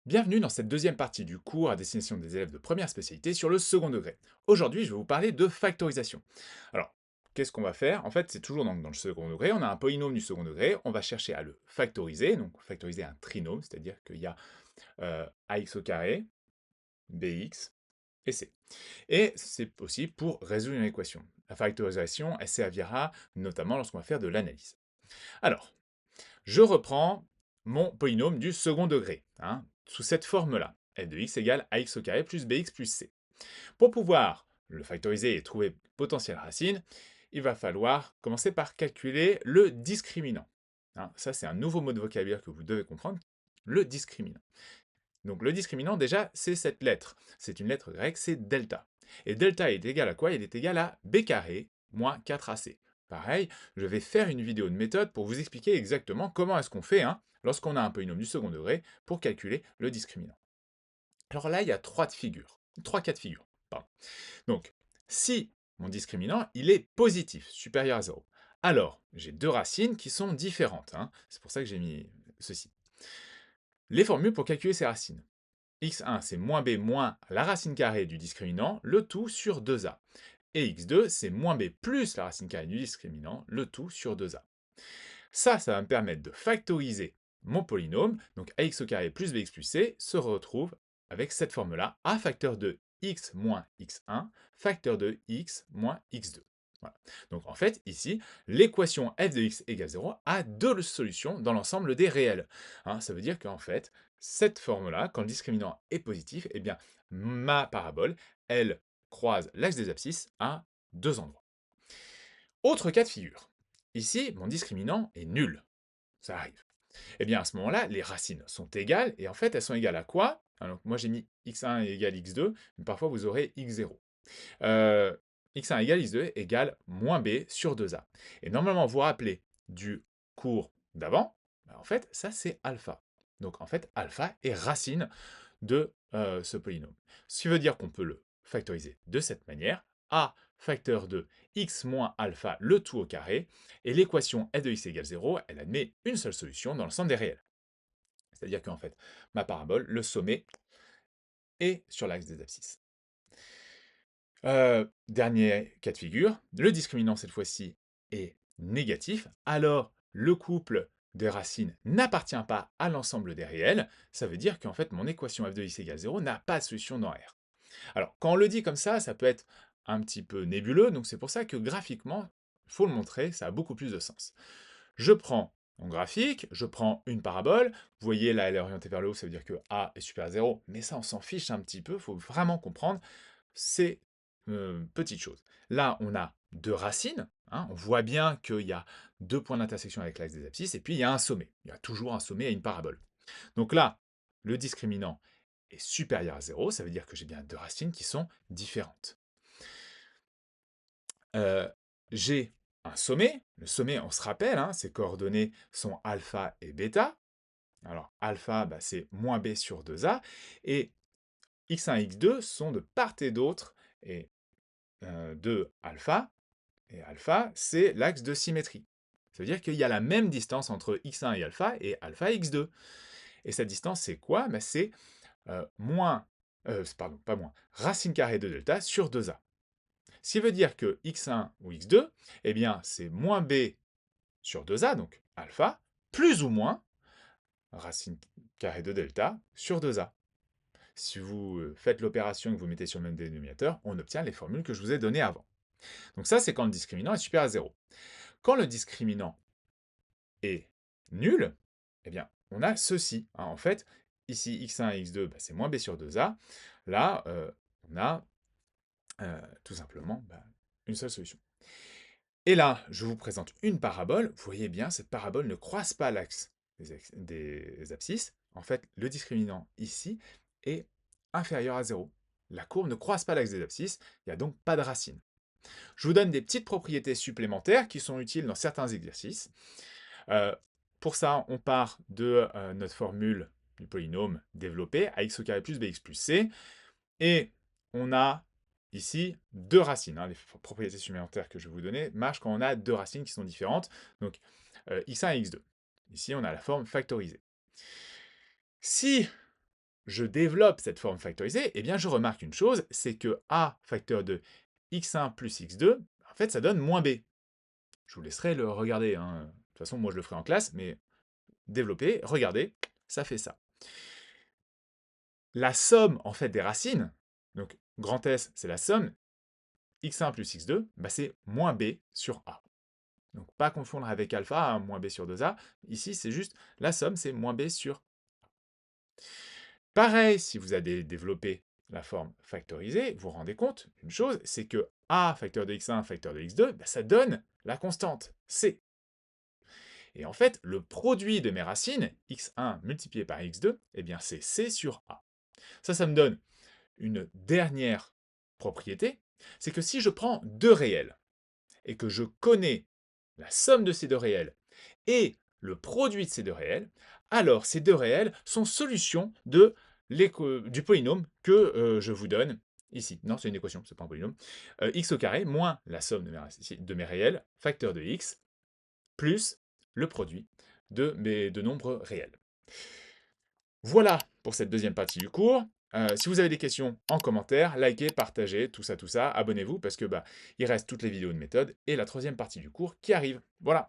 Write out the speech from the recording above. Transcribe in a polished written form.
Bienvenue dans cette deuxième partie du cours à destination des élèves de première spécialité sur le second degré. Aujourd'hui, je vais vous parler de factorisation. Alors, qu'est-ce qu'on va faire? En fait, c'est toujours dans le second degré, on a un polynôme du second degré, on va chercher à le factoriser, donc factoriser un trinôme, c'est-à-dire qu'il y a ax au carré, bx et c. Et c'est possible pour résoudre une équation. La factorisation, elle servira notamment lorsqu'on va faire de l'analyse. Alors, je reprends mon polynôme du second degré, sous cette forme-là. f de x égale ax au carré plus bx plus c. Pour pouvoir le factoriser et trouver potentielle racine, il va falloir commencer par calculer le discriminant. Ça, c'est un nouveau mot de vocabulaire que vous devez comprendre, le discriminant. Donc le discriminant, déjà, c'est cette lettre. C'est une lettre grecque, c'est delta. Et delta est égal à quoi? Il est égal à b carré moins 4ac. Pareil, je vais faire une vidéo de méthode pour vous expliquer exactement comment est-ce qu'on fait lorsqu'on a un polynôme du second degré pour calculer le discriminant. Alors là, il y a trois cas de figure. Pardon. Donc, si mon discriminant, il est positif, supérieur à 0, alors j'ai deux racines qui sont différentes. C'est pour ça que j'ai mis ceci. Les formules pour calculer ces racines. x1, c'est moins b moins la racine carrée du discriminant, le tout sur 2a. Et x2, c'est moins b plus la racine carrée du discriminant, le tout sur 2a. Ça va me permettre de factoriser mon polynôme, donc ax au carré plus bx plus c se retrouve avec cette forme-là, a facteur de x moins x1, facteur de x moins x2. Voilà. Donc en fait, ici, l'équation f de x égale 0 a deux solutions dans l'ensemble des réels. Ça veut dire qu'en fait, cette forme-là, quand le discriminant est positif, eh bien, ma parabole, elle croise l'axe des abscisses à deux endroits. Autre cas de figure. Ici, mon discriminant est nul. Ça arrive. Eh bien, à ce moment-là, les racines sont égales, et en fait, elles sont égales à quoi? Alors, moi, j'ai mis x1 égale x2, mais parfois, vous aurez x0. X1 égale x2 égale moins b sur 2a. Et normalement, vous vous rappelez du cours d'avant, en fait, ça, c'est alpha. Donc, en fait, alpha est racine de ce polynôme. Ce qui veut dire qu'on peut le factoriser de cette manière. A facteur de x moins alpha, le tout au carré, et l'équation f de x égale 0, elle admet une seule solution dans l'ensemble des réels. C'est-à-dire qu'en fait, ma parabole, le sommet, est sur l'axe des abscisses. Dernier cas de figure, le discriminant cette fois-ci est négatif, alors le couple des racines n'appartient pas à l'ensemble des réels, ça veut dire qu'en fait mon équation f de x égale 0 n'a pas de solution dans R. Alors quand on le dit comme ça peut être un petit peu nébuleux, donc c'est pour ça que graphiquement, il faut le montrer, ça a beaucoup plus de sens. Je prends mon graphique, je prends une parabole, vous voyez là elle est orientée vers le haut, ça veut dire que A est supérieur à 0, mais ça on s'en fiche un petit peu, il faut vraiment comprendre ces petites choses. Là on a deux racines, on voit bien qu'il y a deux points d'intersection avec l'axe des abscisses, et puis il y a un sommet, il y a toujours un sommet à une parabole. Donc là, le discriminant est supérieur à 0, ça veut dire que j'ai bien deux racines qui sont différentes. J'ai un sommet. Le sommet, on se rappelle, ses coordonnées sont alpha et bêta. Alors, alpha, c'est moins b sur 2a. Et x1 et x2 sont de part et d'autre et, de alpha. Et alpha, c'est l'axe de symétrie. Ça veut dire qu'il y a la même distance entre x1 et alpha et x2. Et cette distance, c'est quoi? C'est pardon, pas moins, racine carrée de delta sur 2a. Ce qui veut dire que x1 ou x2, eh bien, c'est moins b sur 2a, donc alpha, plus ou moins racine carrée de delta sur 2a. Si vous faites l'opération et que vous mettez sur le même dénominateur, on obtient les formules que je vous ai données avant. Donc ça, c'est quand le discriminant est supérieur à 0. Quand le discriminant est nul, eh bien, on a ceci. En fait, ici, x1 et x2, c'est moins b sur 2a. Là, on a tout simplement une seule solution. Et là, je vous présente une parabole. Vous voyez bien, cette parabole ne croise pas l'axe des abscisses. En fait, le discriminant ici est inférieur à 0. La courbe ne croise pas l'axe des abscisses, il n'y a donc pas de racine. Je vous donne des petites propriétés supplémentaires qui sont utiles dans certains exercices. Pour ça, on part de notre formule du polynôme développé, ax au carré plus bx plus c, et on a ici deux racines. Les propriétés supplémentaires que je vais vous donner marchent quand on a deux racines qui sont différentes, donc x1 et x2. Ici, on a la forme factorisée. Si je développe cette forme factorisée, eh bien je remarque une chose, c'est que a facteur de x1 plus x2, en fait ça donne moins b. Je vous laisserai le regarder, hein. De toute façon, moi je le ferai en classe, mais développer, regardez, ça fait ça. La somme en fait des racines, donc grand S c'est la somme, x1 plus x2, bah, c'est moins b sur a. Donc pas confondre avec alpha, hein, moins b sur 2a. Ici c'est juste la somme, c'est moins b sur. Pareil, si vous avez développé la forme factorisée, vous vous rendez compte d'une chose, c'est que a facteur de x1 facteur de x2, bah, ça donne la constante c. Et en fait, le produit de mes racines, x1 multiplié par x2, eh bien c'est c sur a. Ça me donne une dernière propriété, c'est que si je prends deux réels et que je connais la somme de ces deux réels et le produit de ces deux réels, alors ces deux réels sont solutions du polynôme que je vous donne ici. Non, c'est une équation, c'est pas un polynôme. X au carré moins la somme de mes réels, facteur de x, plus le produit de mes deux nombres réels. Voilà pour cette deuxième partie du cours. Si vous avez des questions en commentaire, likez, partagez, tout ça, abonnez-vous parce que il reste toutes les vidéos de méthode et la troisième partie du cours qui arrive. Voilà.